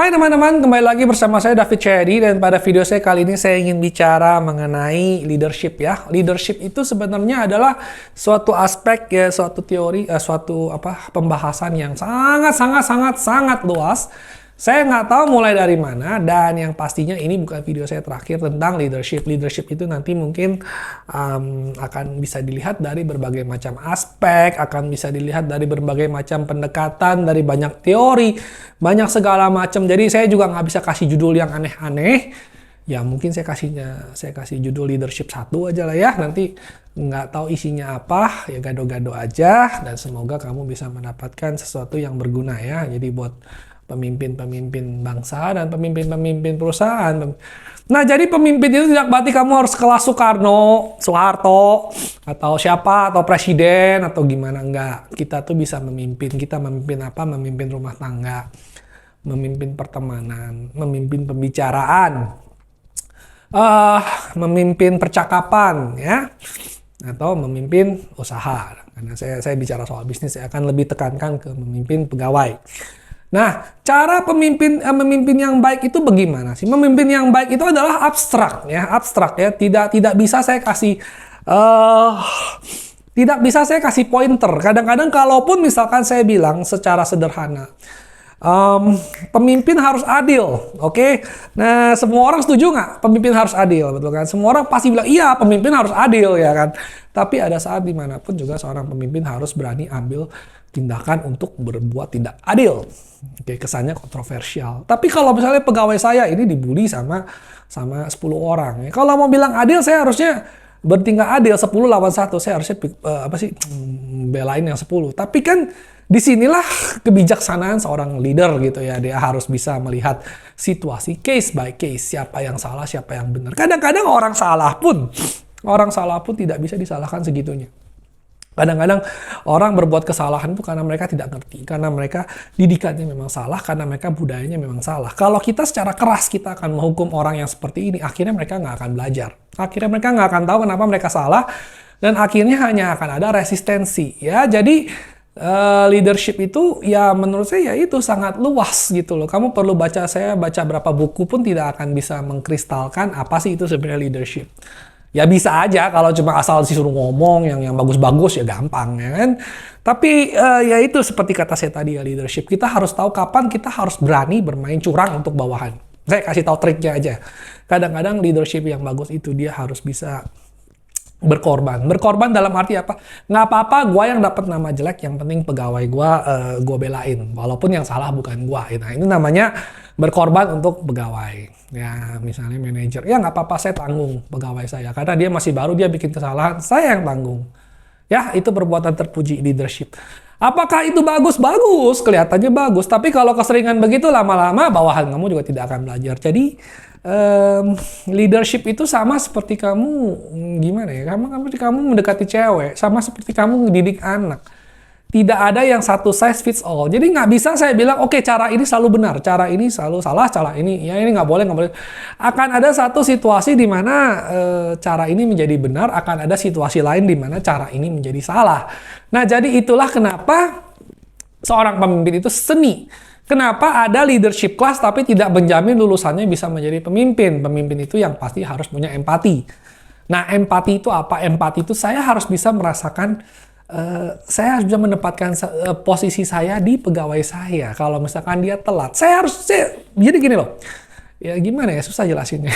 Hai teman-teman, kembali lagi bersama saya David Cherry dan pada video saya kali ini saya ingin bicara mengenai leadership ya. Leadership itu sebenarnya adalah suatu aspek ya, suatu teori, pembahasan yang sangat luas. Saya nggak tahu mulai dari mana dan yang pastinya ini bukan video saya terakhir tentang leadership. Leadership itu nanti mungkin akan bisa dilihat dari berbagai macam aspek, akan bisa dilihat dari berbagai macam pendekatan, dari banyak teori, banyak segala macam. Jadi saya juga nggak bisa kasih judul yang aneh-aneh. Ya mungkin saya kasih judul leadership 1 aja lah ya. Nanti nggak tahu isinya apa, ya gado-gado aja. Dan semoga kamu bisa mendapatkan sesuatu yang berguna ya. Jadi buat pemimpin-pemimpin bangsa dan pemimpin-pemimpin perusahaan. Nah, jadi pemimpin itu tidak berarti kamu harus kelas Soeharto, atau siapa, atau presiden, atau gimana. Enggak. Kita tuh bisa memimpin. Kita memimpin apa? Memimpin rumah tangga, memimpin pertemanan, memimpin pembicaraan, memimpin percakapan, ya, atau memimpin usaha. Karena saya bicara soal bisnis, saya akan lebih tekankan ke memimpin pegawai. Nah, cara memimpin yang baik itu bagaimana sih? Memimpin yang baik itu adalah abstrak ya. Tidak bisa saya kasih pointer. Kadang-kadang kalaupun misalkan saya bilang secara sederhana, pemimpin harus adil, oke? Nah, semua orang setuju nggak? Pemimpin harus adil, betul kan? Semua orang pasti bilang iya, pemimpin harus adil ya kan? Tapi ada saat dimanapun juga seorang pemimpin harus berani ambil tindakan untuk berbuat tidak adil. Oke, kesannya kontroversial. Tapi kalau misalnya pegawai saya ini dibully sama 10 orang. Ya. Kalau mau bilang adil, saya harusnya bertingkah adil 10 lawan 1. Saya harusnya belain yang 10. Tapi kan disinilah kebijaksanaan seorang leader gitu ya. Dia harus bisa melihat situasi case by case. Siapa yang salah, siapa yang benar. Kadang-kadang orang salah pun tidak bisa disalahkan segitunya. Kadang-kadang orang berbuat kesalahan itu karena mereka tidak ngerti, karena mereka didikannya memang salah, karena mereka budayanya memang salah. Kalau kita secara keras kita akan menghukum orang yang seperti ini, akhirnya mereka nggak akan belajar. Akhirnya mereka nggak akan tahu kenapa mereka salah, dan akhirnya hanya akan ada resistensi. Ya, jadi leadership itu ya menurut saya ya itu sangat luas gitu loh. Kamu perlu saya baca berapa buku pun tidak akan bisa mengkristalkan apa sih itu sebenarnya leadership. Ya bisa aja kalau cuma asal disuruh ngomong yang bagus-bagus ya gampang ya kan. Tapi ya itu seperti kata saya tadi ya, leadership. Kita harus tahu kapan kita harus berani bermain curang untuk bawahan. Saya kasih tahu triknya aja. Kadang-kadang leadership yang bagus itu dia harus bisa berkorban. Berkorban dalam arti apa? Nggak apa-apa gue yang dapat nama jelek, yang penting pegawai gue belain. Walaupun yang salah bukan gue. Nah ini namanya berkorban untuk pegawai. Ya misalnya manajer, ya nggak apa-apa saya tanggung pegawai saya. Karena dia masih baru, dia bikin kesalahan, saya yang tanggung. Ya itu perbuatan terpuji leadership. Apakah itu bagus? Bagus, kelihatannya bagus. Tapi kalau keseringan begitu lama-lama bawahan kamu juga tidak akan belajar. Jadi leadership itu sama seperti kamu gimana ya? Kamu mendekati cewek, sama seperti kamu mendidik anak. Tidak ada yang satu size fits all. Jadi nggak bisa saya bilang, oke, cara ini selalu benar, cara ini selalu salah, cara ini ya ini nggak boleh. Akan ada satu situasi di mana cara ini menjadi benar, akan ada situasi lain di mana cara ini menjadi salah. Nah, jadi itulah kenapa seorang pemimpin itu seni. Kenapa ada leadership class tapi tidak menjamin lulusannya bisa menjadi pemimpin. Pemimpin itu yang pasti harus punya empati. Nah, empati itu apa? Empati itu saya harus bisa merasakan, saya harus bisa menempatkan posisi saya di pegawai saya. Kalau misalkan dia telat, jadi gini loh. Ya gimana ya, susah jelasinnya.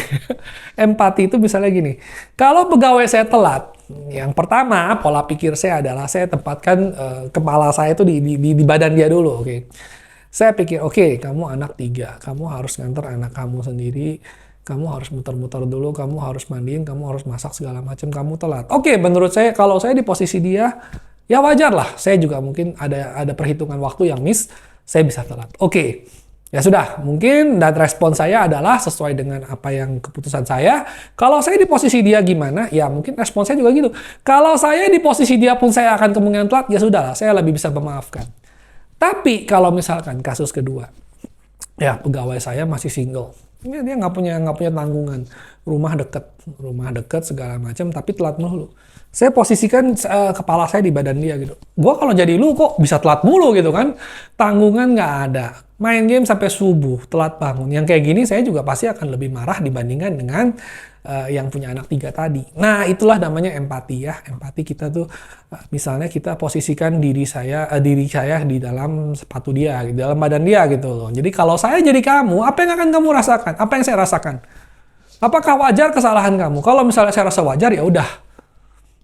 Empati itu misalnya gini. Kalau pegawai saya telat, yang pertama pola pikir saya adalah saya tempatkan kepala saya itu di badan dia dulu, oke. Saya pikir, oke, kamu anak 3, kamu harus nganter anak kamu sendiri. Kamu harus muter-muter dulu, kamu harus mandiin, kamu harus masak segala macam, kamu telat. Oke, menurut saya kalau saya di posisi dia, ya wajar lah. Saya juga mungkin ada perhitungan waktu yang miss, saya bisa telat. Oke, ya sudah. Mungkin dan respon saya adalah sesuai dengan apa yang keputusan saya. Kalau saya di posisi dia gimana, ya mungkin respon saya juga gitu. Kalau saya di posisi dia pun saya akan kemungkinan telat, ya sudah lah. Saya lebih bisa memaafkan. Tapi kalau misalkan kasus kedua, ya pegawai saya masih single. Dia nggak punya tanggungan, rumah deket segala macam, tapi telat mulu. Saya posisikan kepala saya di badan dia gitu. Gue kalau jadi lu kok bisa telat mulu gitu kan? Tanggungan nggak ada, main game sampai subuh, telat bangun. Yang kayak gini saya juga pasti akan lebih marah dibandingkan dengan yang punya anak 3 tadi. Nah, itulah namanya empati ya. Empati kita tuh misalnya kita posisikan diri saya di dalam sepatu dia, di dalam badan dia gitu loh. Jadi kalau saya jadi kamu, apa yang akan kamu rasakan? Apa yang saya rasakan? Apakah wajar kesalahan kamu? Kalau misalnya saya rasa wajar, ya udah.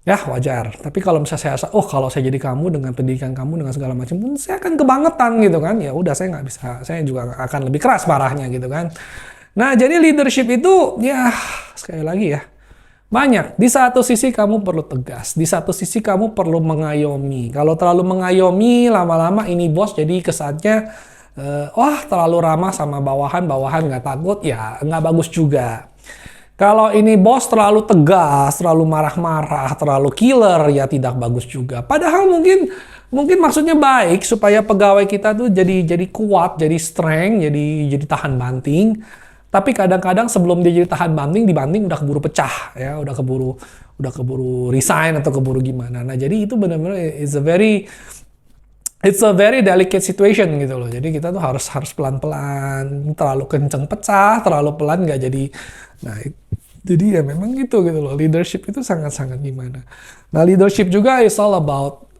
Ya wajar. Tapi kalau misalnya saya rasa, oh kalau saya jadi kamu dengan pendidikan kamu dengan segala macam pun saya akan kebangetan gitu kan. Ya udah saya nggak bisa, saya juga akan lebih keras marahnya gitu kan. Nah jadi leadership itu ya sekali lagi ya banyak. Di satu sisi kamu perlu tegas, di satu sisi kamu perlu mengayomi. Kalau terlalu mengayomi lama-lama ini bos jadi kesannya wah terlalu ramah sama bawahan nggak takut ya nggak bagus juga. Kalau ini bos terlalu tegas, terlalu marah-marah, terlalu killer, ya tidak bagus juga. Padahal mungkin maksudnya baik supaya pegawai kita tuh jadi kuat, jadi strength, jadi tahan banting. Tapi kadang-kadang sebelum dia jadi tahan banting, dibanting udah keburu pecah, ya, udah keburu resign atau keburu gimana. Nah, jadi itu benar-benar it's a very delicate situation gitu loh. Jadi kita tuh harus pelan-pelan, terlalu kenceng pecah, terlalu pelan nggak jadi. Nah, jadi ya memang gitu loh. Leadership itu sangat-sangat gimana. Nah, leadership juga is all about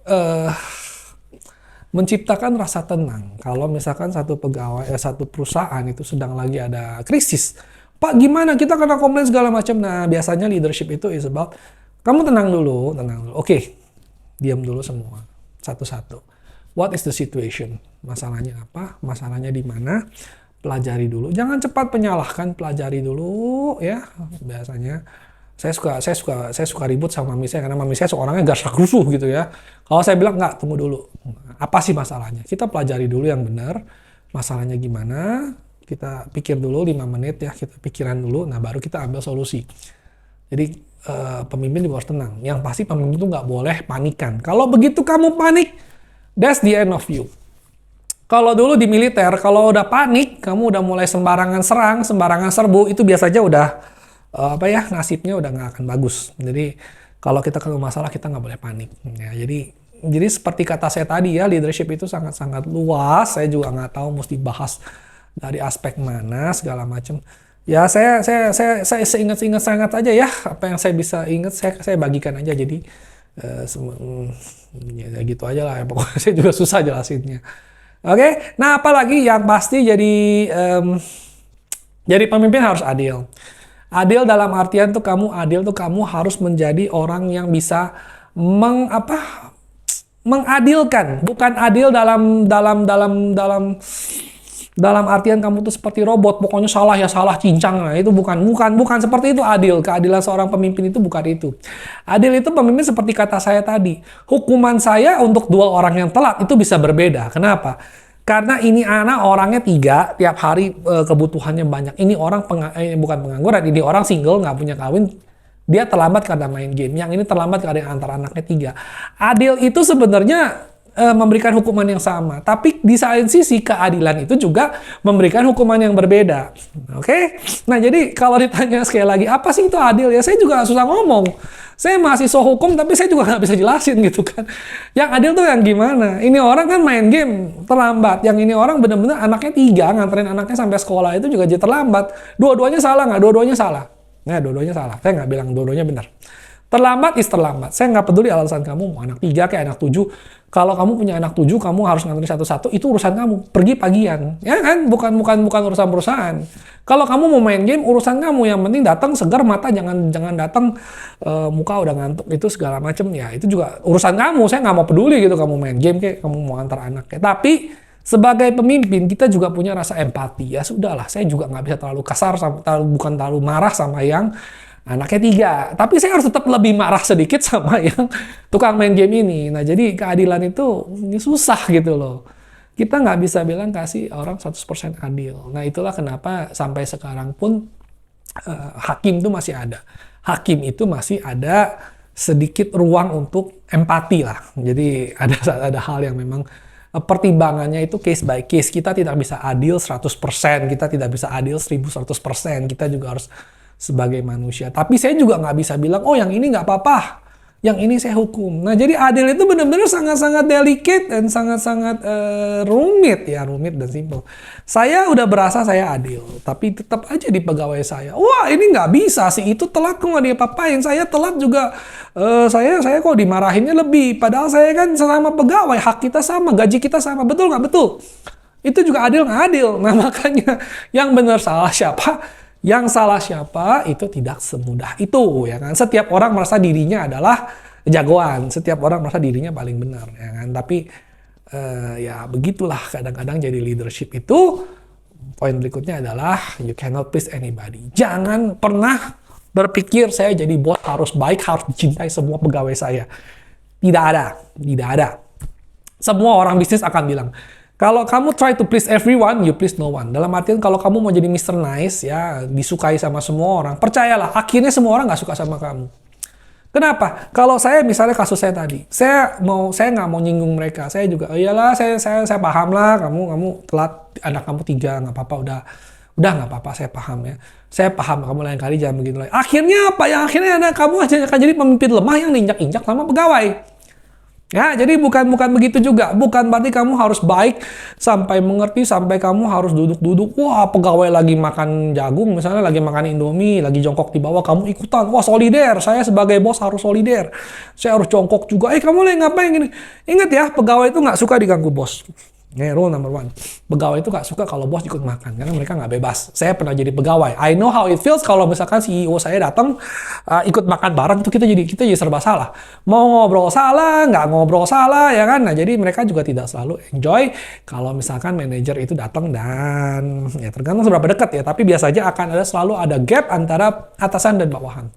menciptakan rasa tenang. Kalau misalkan satu perusahaan itu sedang lagi ada krisis, Pak gimana kita kena komplain segala macam. Nah biasanya leadership itu is about kamu tenang dulu. Oke, diam dulu semua satu-satu. What is the situation? Masalahnya apa? Masalahnya di mana? Pelajari dulu. Jangan cepat menyalahkan, pelajari dulu ya. Biasanya saya suka ribut sama mami saya karena mami saya seorangnya gasak rusuh gitu ya. Kalau saya bilang enggak, tunggu dulu. Apa sih masalahnya? Kita pelajari dulu yang benar. Masalahnya gimana? Kita pikir dulu 5 menit ya, kita pikiran dulu, nah baru kita ambil solusi. Jadi pemimpin juga harus tenang. Yang pasti pemimpin itu nggak boleh panikan. Kalau begitu kamu panik, that's the end of you. Kalau dulu di militer, kalau udah panik, kamu udah mulai sembarangan serang, sembarangan serbu, itu biasanya udah nasibnya udah nggak akan bagus. Jadi kalau kita ketemu masalah kita nggak boleh panik. Ya, jadi seperti kata saya tadi ya, leadership itu sangat-sangat luas. Saya juga nggak tahu mesti bahas dari aspek mana segala macam. Ya saya seingat sangat aja ya apa yang saya bisa ingat saya bagikan aja. Jadi ya gitu aja lah. Pokoknya saya juga susah jelasinnya. Oke, nah apalagi yang pasti jadi pemimpin harus adil. Adil dalam artian tuh kamu harus menjadi orang yang bisa mengadilkan, bukan adil dalam artian kamu tuh seperti robot, pokoknya salah ya salah cincang. Nah, itu bukan seperti itu adil. Keadilan seorang pemimpin itu bukan itu. Adil itu pemimpin seperti kata saya tadi. Hukuman saya untuk 2 orang yang telat itu bisa berbeda. Kenapa? Karena ini anak orangnya 3, tiap hari kebutuhannya banyak. Ini orang bukan pengangguran, ini orang single, nggak punya kawin. Dia terlambat karena main game. Yang ini terlambat karena antara anaknya 3. Adil itu sebenarnya memberikan hukuman yang sama. Tapi di sisi keadilan itu juga memberikan hukuman yang berbeda. Oke? Nah jadi kalau ditanya sekali lagi, apa sih itu adil? Ya saya juga susah ngomong. Saya mahasiswa hukum tapi saya juga nggak bisa jelasin gitu kan. Yang adil tuh yang gimana? Ini orang kan main game terlambat. Yang ini orang benar-benar anaknya 3, nganterin anaknya sampai sekolah itu juga jadi terlambat. Dua-duanya salah nggak? Dua-duanya salah. Nah, dua-duanya salah. Saya nggak bilang dua-duanya benar. Terlambat is terlambat. Saya nggak peduli alasan kamu mau anak 3 kayak anak 7. Kalau kamu punya anak 7, kamu harus nganterin satu-satu. Itu urusan kamu. Pergi pagian, ya kan? Bukan urusan perusahaan. Kalau kamu mau main game, urusan kamu. Yang penting datang segar mata, jangan datang muka udah ngantuk itu segala macem. Ya itu juga urusan kamu. Saya nggak mau peduli gitu kamu main game kayak kamu mau antar anak kayak. Tapi sebagai pemimpin kita juga punya rasa empati. Ya sudahlah, saya juga nggak bisa terlalu kasar, bukan terlalu marah sama yang anaknya 3, tapi saya harus tetap lebih marah sedikit sama yang tukang main game ini. Nah jadi keadilan itu susah gitu loh. Kita nggak bisa bilang kasih orang 100% adil. Nah itulah kenapa sampai sekarang pun hakim itu masih ada. Hakim itu masih ada sedikit ruang untuk empati lah. Jadi ada hal yang memang pertimbangannya itu case by case. Kita tidak bisa adil 100%, kita tidak bisa adil 1100%. Kita juga harus sebagai manusia. Tapi saya juga nggak bisa bilang, oh yang ini nggak apa-apa. yang ini saya hukum. Nah, jadi adil itu benar-benar sangat-sangat delicate dan sangat-sangat rumit dan simpel. Saya udah berasa saya adil, tapi tetap aja di pegawai saya. Wah, ini nggak bisa sih, itu telat kok nggak diapa-apain. Saya telat juga, saya kok dimarahinnya lebih. Padahal saya kan sama pegawai, hak kita sama, gaji kita sama. Betul nggak? Betul. Itu juga adil nggak adil. Nah, makanya yang benar salah siapa? Yang salah siapa itu tidak semudah itu, ya kan. Setiap orang merasa dirinya adalah jagoan, setiap orang merasa dirinya paling benar, ya kan. Tapi ya begitulah kadang-kadang jadi leadership itu. Poin berikutnya adalah you cannot please anybody. Jangan pernah berpikir saya jadi bos harus baik, harus dicintai semua pegawai saya. Tidak ada. Semua orang bisnis akan bilang, kalau kamu try to please everyone, you please no one. Dalam artian kalau kamu mau jadi Mr. Nice, ya disukai sama semua orang, percayalah, akhirnya semua orang nggak suka sama kamu. Kenapa? Kalau saya misalnya kasus saya tadi, saya nggak mau nyinggung mereka. Saya juga, iyalah, saya paham lah, kamu telat, anak kamu 3, nggak apa-apa, udah nggak apa-apa, saya paham ya. Saya paham, kamu lain kali jangan begini lagi. Akhirnya apa? Yang akhirnya kamu akan jadi pemimpin lemah yang diinjak-injak sama pegawai. Ya, jadi bukan begitu juga. Bukan berarti kamu harus baik sampai mengerti, sampai kamu harus duduk-duduk. Wah, pegawai lagi makan jagung, misalnya lagi makan Indomie, lagi jongkok di bawah, kamu ikutan. Wah, solider. Saya sebagai bos harus solider. Saya harus jongkok juga. Kamu lagi ngapain gini? Ingat ya, pegawai itu nggak suka diganggu bos. Rule number 1. Pegawai itu nggak suka kalau bos ikut makan, karena mereka nggak bebas. Saya pernah jadi pegawai. I know how it feels kalau misalkan CEO saya datang ikut makan bareng, itu kita jadi serba salah. Mau ngobrol salah, nggak ngobrol salah, ya kan? Nah, jadi mereka juga tidak selalu enjoy kalau misalkan manajer itu datang dan ya tergantung seberapa dekat ya. Tapi biasanya akan selalu ada gap antara atasan dan bawahan.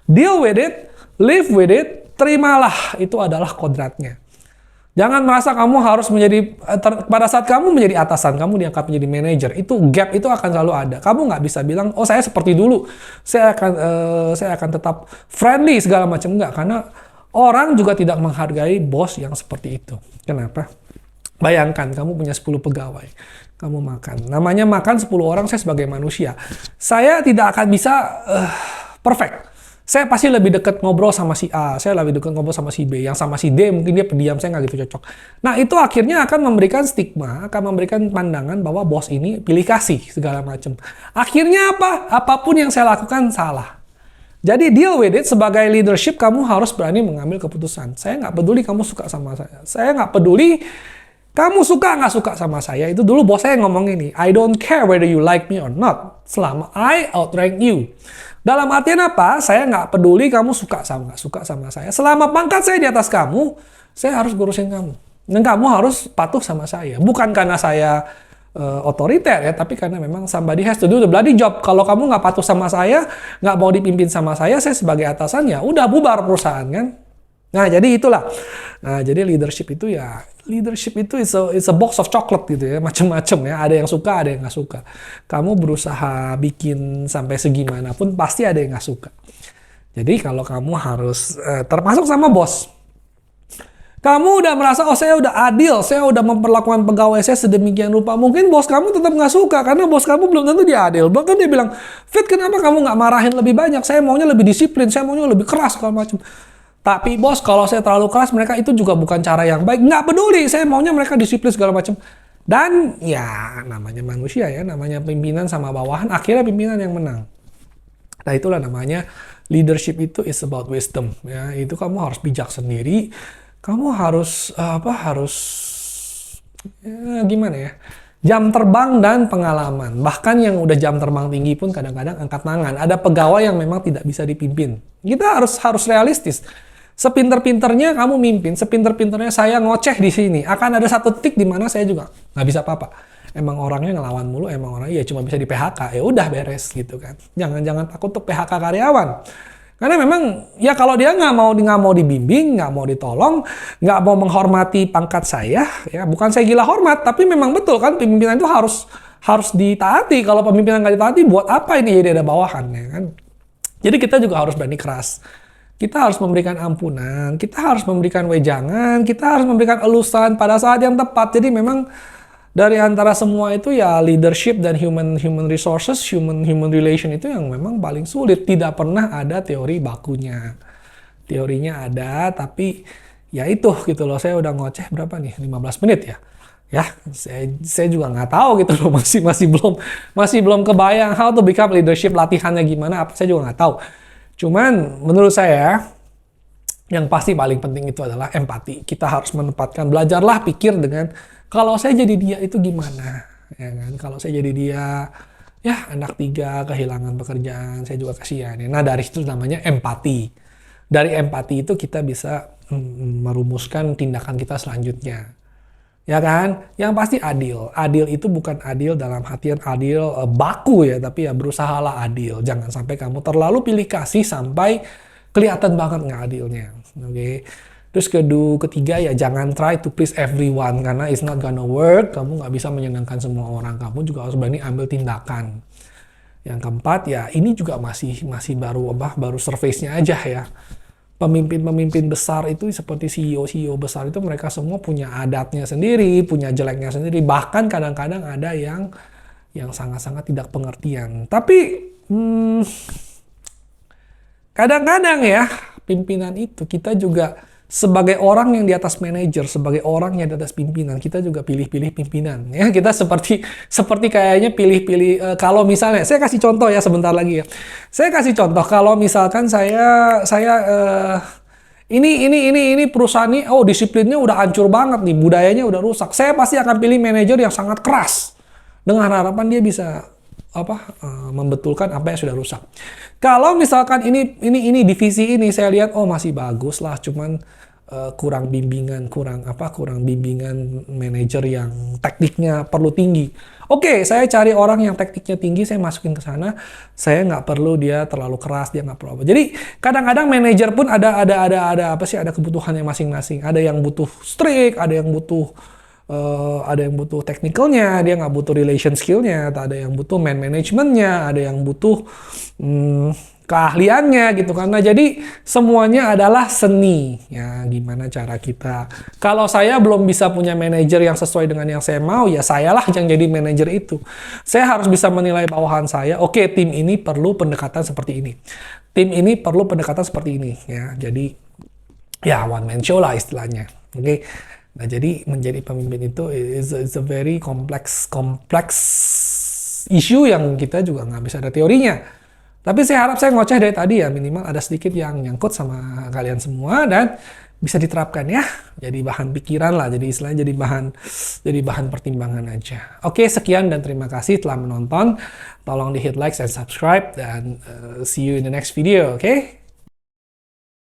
Deal with it, live with it, terimalah. Itu adalah kodratnya. Jangan merasa kamu harus menjadi, pada saat kamu menjadi atasan, kamu diangkat menjadi manajer, itu gap itu akan selalu ada. Kamu nggak bisa bilang, oh saya seperti dulu, saya akan tetap friendly segala macam. Enggak, karena orang juga tidak menghargai bos yang seperti itu. Kenapa? Bayangkan kamu punya 10 pegawai, kamu makan. Namanya makan 10 orang, saya sebagai manusia. Saya tidak akan bisa perfect. Saya pasti lebih dekat ngobrol sama si A, saya lebih dekat ngobrol sama si B, yang sama si D mungkin dia pendiam, saya nggak gitu cocok. Nah, itu akhirnya akan memberikan stigma, akan memberikan pandangan bahwa bos ini pilih kasih segala macam. Akhirnya apa? Apapun yang saya lakukan salah. Jadi deal with it. Sebagai leadership kamu harus berani mengambil keputusan. Saya nggak peduli kamu suka sama saya nggak peduli kamu suka nggak suka sama saya. Itu dulu bos saya ngomong ini, I don't care whether you like me or not, selama I outrank you. Dalam artian apa? Saya nggak peduli kamu suka sama nggak suka sama saya. Selama pangkat saya di atas kamu, saya harus ngurusin kamu. Dan kamu harus patuh sama saya. Bukan karena saya otoriter ya, tapi karena memang somebody has to do the bloody job. Kalau kamu nggak patuh sama saya, nggak mau dipimpin sama saya sebagai atasan, ya udah bubar perusahaan kan. Nah, jadi itulah. Nah, jadi leadership itu it's a box of chocolate gitu ya, macam-macam ya. Ada yang suka, ada yang nggak suka. Kamu berusaha bikin sampai segimanapun pasti ada yang nggak suka. Jadi kalau kamu harus termasuk sama bos, kamu udah merasa saya udah adil, saya udah memperlakukan pegawai saya sedemikian rupa. Mungkin bos kamu tetap nggak suka karena bos kamu belum tentu dia adil. Bahkan dia bilang, Fit, kenapa kamu nggak marahin lebih banyak? Saya maunya lebih disiplin, saya maunya lebih keras segala macam. Tapi bos, kalau saya terlalu keras, mereka itu juga bukan cara yang baik. Nggak peduli, saya maunya mereka disiplin segala macam. Dan ya namanya manusia ya, namanya pimpinan sama bawahan, akhirnya pimpinan yang menang. Nah, itulah namanya leadership itu is about wisdom. Ya, itu kamu harus bijak sendiri. Kamu harus gimana ya? Jam terbang dan pengalaman. Bahkan yang udah jam terbang tinggi pun kadang-kadang angkat tangan. Ada pegawai yang memang tidak bisa dipimpin. Kita harus realistis. Sepinter-pinternya kamu mimpin, sepinter-pinternya saya ngoceh di sini, akan ada satu titik di mana saya juga nggak bisa apa-apa. Emang orangnya ngelawan mulu, emang orangnya ya cuma bisa di PHK, ya udah beres gitu kan. Jangan takut untuk PHK karyawan. Karena memang ya kalau dia nggak mau dibimbing, nggak mau ditolong, nggak mau menghormati pangkat saya, ya bukan saya gila hormat, tapi memang betul kan pimpinan itu harus ditaati. Kalau pemimpinan nggak ditaati, buat apa ini jadi ada bawahan ya kan? Jadi kita juga harus berani keras. Kita harus memberikan ampunan, kita harus memberikan wejangan, kita harus memberikan elusan pada saat yang tepat. Jadi memang dari antara semua itu ya leadership dan human resources, human relation itu yang memang paling sulit. Tidak pernah ada teori bakunya. Teorinya ada, tapi ya itu gitu loh. Saya udah ngoceh berapa nih? 15 menit ya. Ya, saya juga nggak tahu gitu loh. Masih belum kebayang how to become leadership, latihannya gimana, apa saya juga nggak tahu. Cuman menurut saya yang pasti paling penting itu adalah empati. Kita harus menempatkan, belajarlah pikir dengan kalau saya jadi dia itu gimana, ya kan? Kalau saya jadi dia, ya anak 3 kehilangan pekerjaan, saya juga kasihan. Nah dari situ namanya empati. Dari empati itu kita bisa merumuskan tindakan kita selanjutnya. Ya kan? Yang pasti adil. Adil itu bukan adil dalam artian adil baku ya, tapi ya berusahalah adil. Jangan sampai kamu terlalu pilih kasih sampai kelihatan banget nggak adilnya. Oke. Terus ketiga ya jangan try to please everyone karena it's not gonna work. Kamu nggak bisa menyenangkan semua orang. Kamu juga harus berani ambil tindakan. Yang keempat ya ini juga masih baru surface-nya aja ya. Pemimpin-pemimpin besar itu seperti CEO besar itu mereka semua punya adatnya sendiri, punya jeleknya sendiri. Bahkan kadang-kadang ada yang sangat-sangat tidak pengertian. Tapi kadang-kadang ya pimpinan itu kita juga sebagai orang yang di atas manajer, sebagai orang yang di atas pimpinan, kita juga pilih-pilih pimpinan. Ya, kita seperti kayaknya pilih-pilih. Kalau misalnya, saya kasih contoh ya sebentar lagi ya. Saya kasih contoh kalau misalkan ini perusahaan ini, oh disiplinnya udah hancur banget nih, budayanya udah rusak. Saya pasti akan pilih manajer yang sangat keras dengan harapan dia bisa membetulkan apa yang sudah rusak. Kalau misalkan ini divisi ini saya lihat oh masih bagus lah, cuman kurang bimbingan manajer yang tekniknya perlu tinggi. Oke, saya cari orang yang tekniknya tinggi, saya masukin ke sana. Saya nggak perlu dia terlalu keras, dia nggak perlu apa. Jadi kadang-kadang manajer pun ada kebutuhannya masing-masing. Ada yang butuh strict, ada yang butuh technicalnya, dia nggak butuh relation skillnya, ada yang butuh man managementnya, ada yang butuh keahliannya gitu kan. Nah jadi semuanya adalah seni ya, gimana cara kita. Kalau saya belum bisa punya manajer yang sesuai dengan yang saya mau, ya sayalah yang jadi manajer itu. Saya harus bisa menilai bawahan saya, oke, tim ini perlu pendekatan seperti ini, tim ini perlu pendekatan seperti ini ya. Jadi ya one man show lah istilahnya. Oke. Nah, jadi menjadi pemimpin itu is a very complex issue yang kita juga nggak bisa ada teorinya. Tapi saya harap saya ngoceh dari tadi ya, minimal ada sedikit yang nyangkut sama kalian semua dan bisa diterapkan ya. Jadi bahan pikiran lah, jadi istilahnya jadi bahan pertimbangan aja. Oke, sekian dan terima kasih telah menonton. Tolong di hit like and subscribe dan see you in the next video, oke?